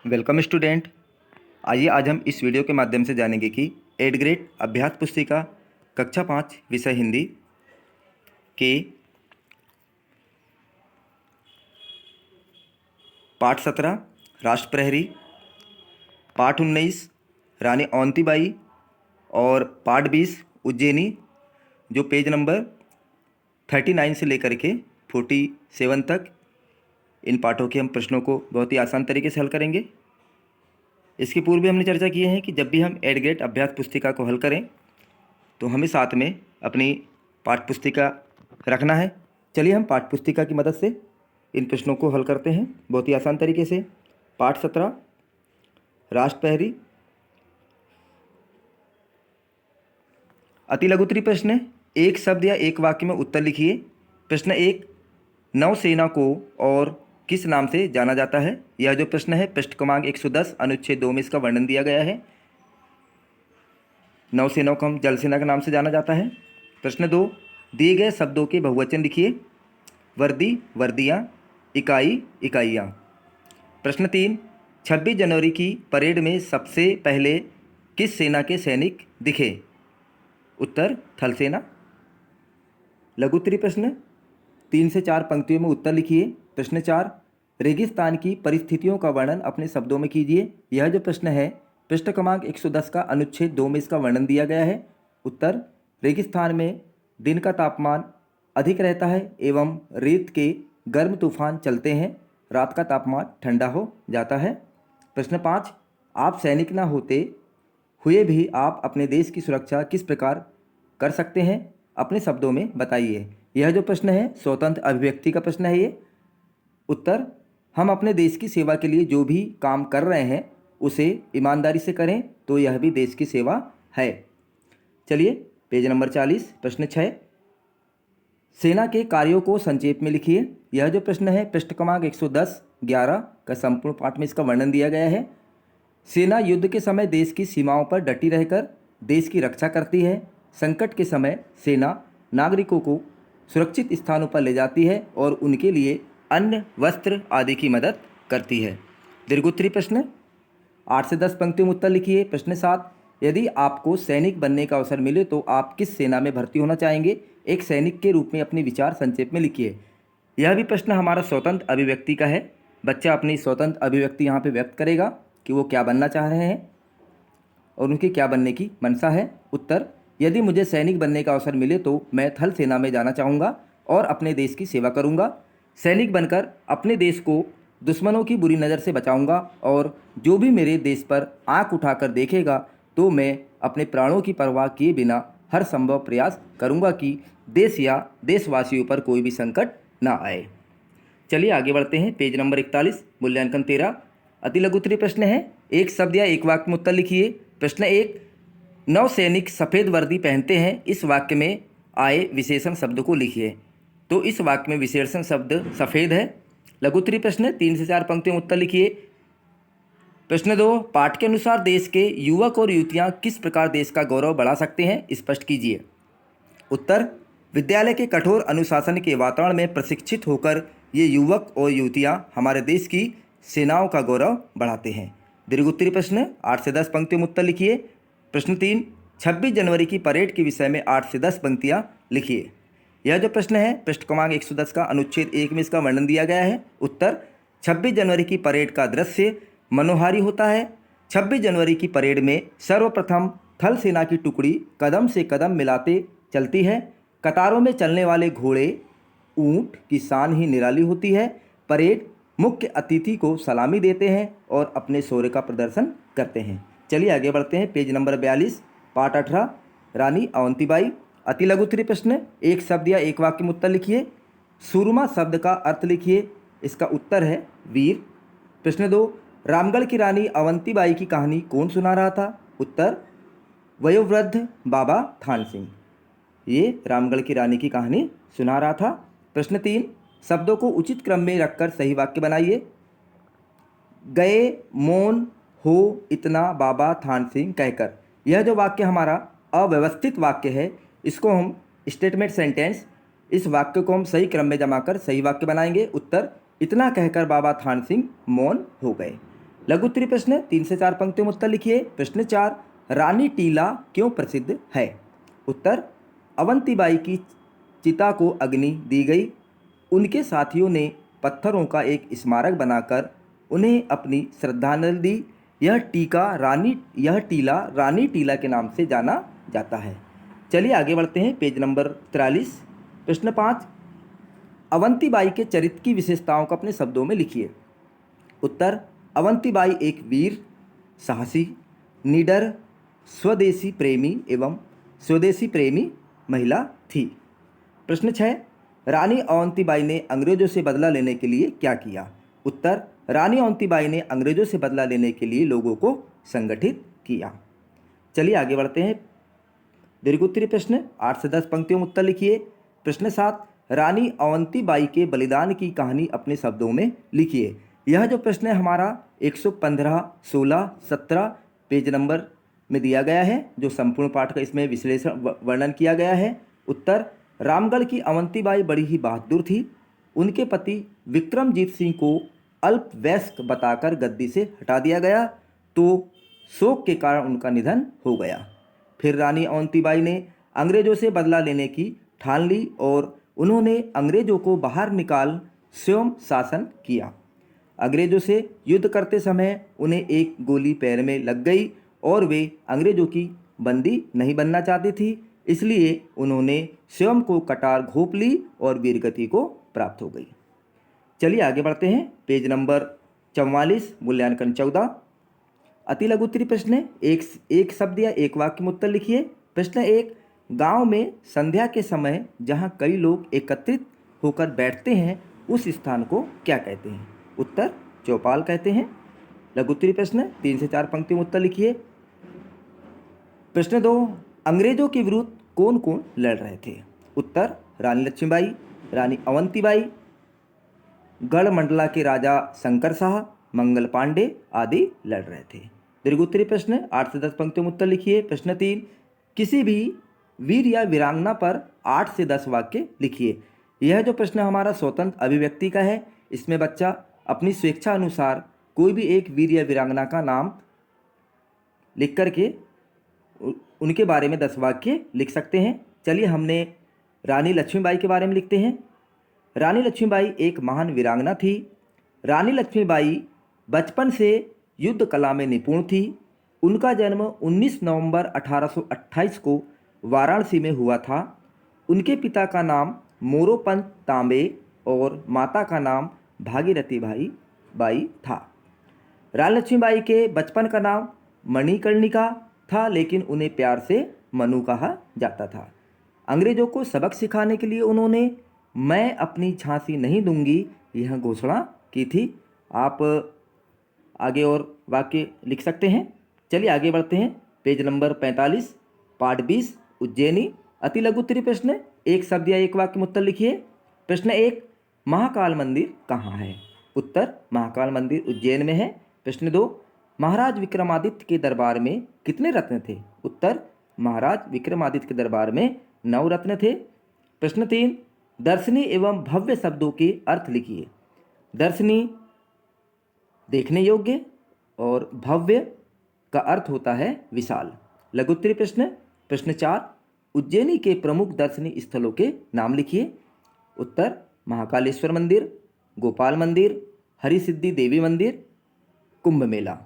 Welcome student. आइए आज हम इस वीडियो के माध्यम से जानेंगे कि 8th ग्रेड अभ्यास पुस्तिका कक्षा 5 विषय हिंदी के पाठ 17 राष्ट्र प्रहरी, पाठ 19 रानी अवंतीबाई और पाठ 20 उज्जैनी, जो पेज नंबर 39 से लेकर के 47 तक इन पाठों के हम प्रश्नों को बहुत ही आसान तरीके से हल करेंगे। इसके पूर्व भी हमने चर्चा की है कि जब भी हम 8th ग्रेड अभ्यास पुस्तिका को हल करें तो हमें साथ में अपनी पाठ पुस्तिका रखना है। चलिए हम पाठ पुस्तिका की मदद से इन प्रश्नों को हल करते हैं बहुत ही आसान तरीके से। पाठ 17 राष्ट्र प्रहरी, अति लघुत्तरी प्रश्न है। एक शब्द या एक वाक्य में उत्तर लिखिए। प्रश्न 1, नौसेना को और किस नाम से जाना जाता है? यह जो प्रश्न है पृष्ठ क्रमांक 110 अनुच्छेद 2 में इसका वर्णन दिया गया है। नौसेना को हम जल सेना के नाम से जाना जाता है। प्रश्न 2, दिए गए शब्दों के बहुवचन लिखिए। वर्दी, वर्दियाँ, इकाई, इकाइयाँ। प्रश्न 3, 26 जनवरी की परेड में सबसे पहले किस सेना के सैनिक दिखे? उत्तर थल सेना। लघुत्तरी प्रश्न 3 से 4 पंक्तियों में उत्तर लिखिए। प्रश्न 4, रेगिस्तान की परिस्थितियों का वर्णन अपने शब्दों में कीजिए। यह जो प्रश्न है पृष्ठ क्रमांक 110 का अनुच्छेद 2 में इसका वर्णन दिया गया है। उत्तर, रेगिस्तान में दिन का तापमान अधिक रहता है एवं रेत के गर्म तूफान चलते हैं, रात का तापमान ठंडा हो जाता है। प्रश्न 5, आप सैनिक न होते हुए भी आप अपने देश की सुरक्षा किस प्रकार कर सकते हैं? अपने शब्दों में बताइए। यह जो प्रश्न है स्वतंत्र अभिव्यक्ति का प्रश्न है ये। उत्तर, हम अपने देश की सेवा के लिए जो भी काम कर रहे हैं उसे ईमानदारी से करें तो यह भी देश की सेवा है। चलिए पेज नंबर 40 प्रश्न 6, सेना के कार्यों को संक्षेप में लिखिए। यह जो प्रश्न है पृष्ठ क्रमांक 110-11 का संपूर्ण पाठ में इसका वर्णन दिया गया है। सेना युद्ध के समय देश की सीमाओं पर डटी रहकर देश की रक्षा करती है। संकट के समय सेना नागरिकों को सुरक्षित स्थानों पर ले जाती है और उनके लिए अन्न, वस्त्र आदि की मदद करती है। दीर्घोत्तरी प्रश्न 8 से 10 पंक्तियों में उत्तर लिखिए। प्रश्न 7, यदि आपको सैनिक बनने का अवसर मिले तो आप किस सेना में भर्ती होना चाहेंगे? एक सैनिक के रूप में अपने विचार संक्षेप में लिखिए। यह भी प्रश्न हमारा स्वतंत्र अभिव्यक्ति का है। बच्चा अपनी स्वतंत्र अभिव्यक्ति यहाँ पे व्यक्त करेगा कि वो क्या बनना चाह रहे हैं और उनकी क्या बनने की मंशा है। उत्तर, यदि मुझे सैनिक बनने का अवसर मिले तो मैं थल सेना में जाना चाहूँगा और अपने देश की सेवा करूँगा। सैनिक बनकर अपने देश को दुश्मनों की बुरी नज़र से बचाऊँगा और जो भी मेरे देश पर आंख उठाकर देखेगा तो मैं अपने प्राणों की परवाह किए बिना हर संभव प्रयास करूँगा कि देश या देशवासियों पर कोई भी संकट ना आए। चलिए आगे बढ़ते हैं। पेज नंबर 41 मूल्यांकन 13 अति लघुत्तरी प्रश्न है। एक शब्द या एक वाक्य में उत्तर लिखिए। प्रश्न 1, नौसैनिक सफ़ेद वर्दी पहनते हैं। इस वाक्य में आए विशेषण शब्द को लिखिए। तो इस वाक्य में विशेषण शब्द सफ़ेद है। लघुत्तरी प्रश्न 3 से 4 पंक्तियों में उत्तर लिखिए। प्रश्न 2, पाठ के अनुसार देश के युवक और युवतियाँ किस प्रकार देश का गौरव बढ़ा सकते हैं? स्पष्ट कीजिए। उत्तर, विद्यालय के कठोर अनुशासन के वातावरण में प्रशिक्षित होकर ये युवक और युवतियाँ हमारे देश की सेनाओं का गौरव बढ़ाते हैं। दीर्घोत्तरी प्रश्न 8 से 10 पंक्तियों में उत्तर लिखिए। प्रश्न 3, 26 जनवरी की परेड के विषय में 8 से 10 पंक्तियाँ लिखिए। यह जो प्रश्न है पृष्ठ क्रमांक 110 का अनुच्छेद 1 में इसका वर्णन दिया गया है। उत्तर, 26 जनवरी की परेड का दृश्य मनोहारी होता है। 26 जनवरी की परेड में सर्वप्रथम थल सेना की टुकड़ी कदम से कदम मिलाते चलती है। कतारों में चलने वाले घोड़े, ऊंट की शान ही निराली होती है। परेड मुख्य अतिथि को सलामी देते हैं और अपने शौर्य का प्रदर्शन करते हैं। चलिए आगे बढ़ते हैं। पेज नंबर 42 पाठ 18 रानी अवंतीबाई। अति लघुत्तरी प्रश्न, एक शब्द या एक वाक्य में उत्तर लिखिए। सूरमा शब्द का अर्थ लिखिए। इसका उत्तर है वीर। प्रश्न 2, रामगढ़ की रानी अवंतीबाई की कहानी कौन सुना रहा था? उत्तर, वयोवृद्ध बाबा थान सिंह। ये रामगढ़ की रानी की कहानी सुना रहा था। प्रश्न 3, शब्दों को उचित क्रम में रखकर सही वाक्य बनाइए। गए मौन हो इतना बाबा थान सिंह कहकर। यह जो वाक्य हमारा अव्यवस्थित वाक्य है इसको हम स्टेटमेंट सेंटेंस, इस वाक्य को हम सही क्रम में जमा कर सही वाक्य बनाएंगे। उत्तर, इतना कहकर बाबा थान सिंह मौन हो गए। लघु उत्तरीय प्रश्न 3 से 4 पंक्तियों में उत्तर लिखिए। प्रश्न 4, रानी टीला क्यों प्रसिद्ध है? उत्तर, अवंतीबाई की चिता को अग्नि दी गई। उनके साथियों ने पत्थरों का एक स्मारक बनाकर उन्हें अपनी श्रद्धांजलि दी। यह टीला रानी टीला के नाम से जाना जाता है। चलिए आगे बढ़ते हैं, पेज नंबर 43। प्रश्न 5, अवंतीबाई के चरित्र की विशेषताओं को अपने शब्दों में लिखिए। उत्तर, अवंतीबाई एक वीर, साहसी, निडर, स्वदेशी प्रेमी महिला थी। प्रश्न 6, रानी अवंतीबाई ने अंग्रेजों से बदला लेने के लिए क्या किया? उत्तर, रानी अवंतीबाई ने अंग्रेजों से बदला लेने के लिए लोगों को संगठित किया। चलिए आगे बढ़ते हैं, दीर्घोत्तरीय प्रश्न 8 से 10 पंक्तियों में उत्तर लिखिए। प्रश्न 7, रानी अवंतीबाई के बलिदान की कहानी अपने शब्दों में लिखिए। यह जो प्रश्न है हमारा 115, 16, 17 पेज नंबर में दिया गया है, जो संपूर्ण पाठ का इसमें विश्लेषण वर्णन किया गया है। उत्तर, रामगढ़ की अवंतीबाई बड़ी ही बहादुर थी। उनके पति विक्रमजीत सिंह को अल्पवयस्क बताकर गद्दी से हटा दिया गया, तो शोक के कारण उनका निधन हो गया। फिर रानी अवंतीबाई ने अंग्रेजों से बदला लेने की ठान ली और उन्होंने अंग्रेजों को बाहर निकाल स्वयं शासन किया। अंग्रेजों से युद्ध करते समय उन्हें एक गोली पैर में लग गई और वे अंग्रेजों की बंदी नहीं बनना चाहती थी, इसलिए उन्होंने स्वयं को कटार घोंप ली और वीरगति को प्राप्त हो गई। चलिए आगे बढ़ते हैं, पेज नंबर 44 मूल्यांकन 14 अति लघु उत्तरीय प्रश्न, एक शब्द या एक वाक्य में उत्तर लिखिए। प्रश्न 1, गांव में संध्या के समय जहां कई लोग एकत्रित होकर बैठते हैं उस स्थान को क्या कहते हैं? उत्तर, चौपाल कहते हैं। लघु उत्तरीय प्रश्न 3 से 4 पंक्तियों में उत्तर लिखिए। प्रश्न 2, अंग्रेजों के विरुद्ध कौन कौन लड़ रहे थे? उत्तर, रानी लक्ष्मीबाई, रानी अवंतीबाई, गढ़मंडला के राजा शंकर शाह, मंगल पांडे आदि लड़ रहे थे। दीर्घोत्तरीय प्रश्न 8 से 10 पंक्तियों में उत्तर लिखिए। प्रश्न 3, किसी भी वीर या वीरांगना पर 8 से 10 वाक्य लिखिए। यह जो प्रश्न हमारा स्वतंत्र अभिव्यक्ति का है, इसमें बच्चा अपनी स्वेच्छा अनुसार कोई भी एक वीर या वीरांगना का नाम लिख करके उनके बारे में 10 वाक्य लिख सकते हैं। चलिए हमने रानी लक्ष्मीबाई के बारे में लिखते हैं। रानी लक्ष्मीबाई एक महान वीरांगना थी। रानी लक्ष्मीबाई बचपन से युद्ध कला में निपुण थी। उनका जन्म 19 नवंबर 1828 को वाराणसी में हुआ था। उनके पिता का नाम मोरोपंत तांबे और माता का नाम भागीरथी बाई था। रानी लक्ष्मीबाई के बचपन का नाम मणिकर्णिका था, लेकिन उन्हें प्यार से मनु कहा जाता था। अंग्रेजों को सबक सिखाने के लिए उन्होंने मैं अपनी झांसी नहीं दूंगी यह घोषणा की थी। आप आगे और वाक्य लिख सकते हैं। चलिए आगे बढ़ते हैं, पेज नंबर 45 पाठ 20 उज्जैनी अति लघु उत्तरीय प्रश्न, एक शब्द या एक वाक्य में उत्तर लिखिए। प्रश्न 1, महाकाल मंदिर कहाँ है? उत्तर, महाकाल मंदिर उज्जैन में है। प्रश्न 2, महाराज विक्रमादित्य के दरबार में कितने रत्न थे? उत्तर, महाराज विक्रमादित्य के दरबार में 9 रत्न थे। प्रश्न 3, दर्शनी एवं भव्य शब्दों के अर्थ लिखिए। दर्शनी देखने योग्य और भव्य का अर्थ होता है विशाल। लघु उत्तरीय प्रश्न, प्रश्न 4, उज्जैनी के प्रमुख दर्शनीय स्थलों के नाम लिखिए। उत्तर, महाकालेश्वर मंदिर, गोपाल मंदिर, हरिसिद्धि देवी मंदिर, कुंभ मेला।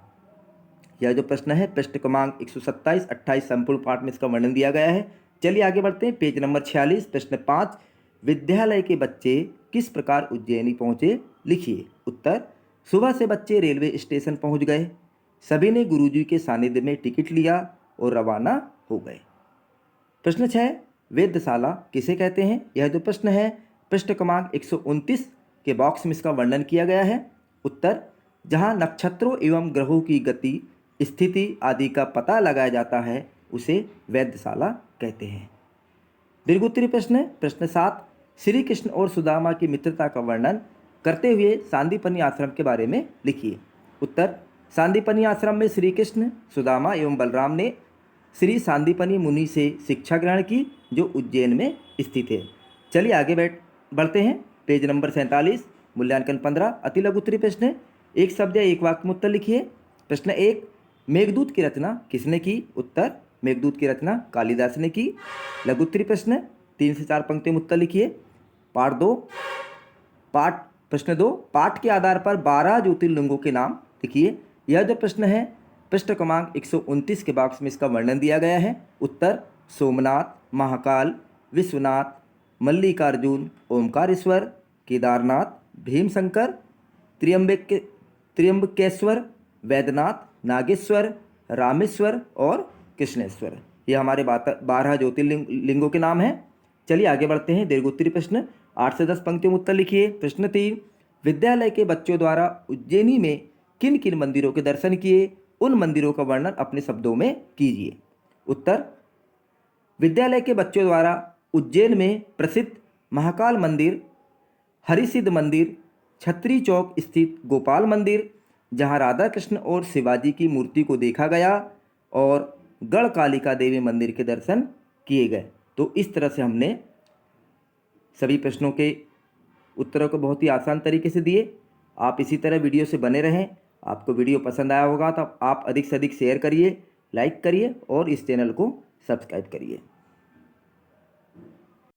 यह जो प्रश्न है पृष्ठ क्रमांक 127, 28 संपूर्ण पाठ में इसका वर्णन दिया गया है। चलिए आगे बढ़ते हैं, पेज नंबर 46 प्रश्न 5, विद्यालय के बच्चे किस प्रकार उज्जैनी पहुँचे लिखिए। उत्तर, सुबह से बच्चे रेलवे स्टेशन पहुँच गए। सभी ने गुरुजी के सानिध्य में टिकट लिया और रवाना हो गए। प्रश्न 6, वेधशाला किसे कहते हैं? यह जो प्रश्न है पृष्ठ क्रमांक 129 के बॉक्स में इसका वर्णन किया गया है। उत्तर, जहाँ नक्षत्रों एवं ग्रहों की गति, स्थिति आदि का पता लगाया जाता है उसे वेधशाला कहते हैं। दीर्घोत्तरीय प्रश्न, प्रश्न 7, श्री कृष्ण और सुदामा की मित्रता का वर्णन करते हुए सांदीपनी आश्रम के बारे में लिखिए। उत्तर, सांदीपनी आश्रम में श्री कृष्ण, सुदामा एवं बलराम ने श्री सांदीपनी मुनि से शिक्षा ग्रहण की, जो उज्जैन में स्थित है। चलिए आगे बढ़ते हैं, पेज नंबर 47 मूल्यांकन 15 अति लघु उत्तरीय प्रश्न, एक शब्द या एक वाक्य में उत्तर लिखिए। प्रश्न 1, मेघदूत की रचना किसने की? उत्तर, मेघदूत की रचना कालिदास ने की। लघु उत्तरीय प्रश्न 3 से 4 पंक्तियों में उत्तर लिखिए। पाठ 2, पाठ प्रश्न 2, पाठ के आधार पर 12 ज्योतिर्लिंगों के नाम लिखिए। यह जो प्रश्न है पृष्ठ क्रमांक 129 के बॉक्स में इसका वर्णन दिया गया है। उत्तर, सोमनाथ, महाकाल, विश्वनाथ, मल्लिकार्जुन, ओमकारेश्वर, केदारनाथ, भीमशंकर, त्र्यंबकेश्वर, वैद्यनाथ, नागेश्वर, रामेश्वर और कृष्णेश्वर। ये हमारे 12 ज्योतिर्लिंगों के नाम हैं। चलिए आगे बढ़ते हैं। दीर्घोत्तरीय प्रश्न 8 से 10 पंक्तियों में उत्तर लिखिए। प्रश्न 3, विद्यालय के बच्चों द्वारा उज्जैनी में किन किन मंदिरों के दर्शन किए? उन मंदिरों का वर्णन अपने शब्दों में कीजिए। उत्तर, विद्यालय के बच्चों द्वारा उज्जैन में प्रसिद्ध महाकाल मंदिर, हरिसिद्ध मंदिर, छत्री चौक स्थित गोपाल मंदिर जहां राधा कृष्ण और शिवाजी की मूर्ति को देखा गया, और गढ़कालिका देवी मंदिर के दर्शन किए गए। तो इस तरह से हमने सभी प्रश्नों के उत्तरों को बहुत ही आसान तरीके से दिए। आप इसी तरह वीडियो से बने रहें। आपको वीडियो पसंद आया होगा तो आप अधिक से अधिक शेयर करिए, लाइक करिए और इस चैनल को सब्सक्राइब करिए।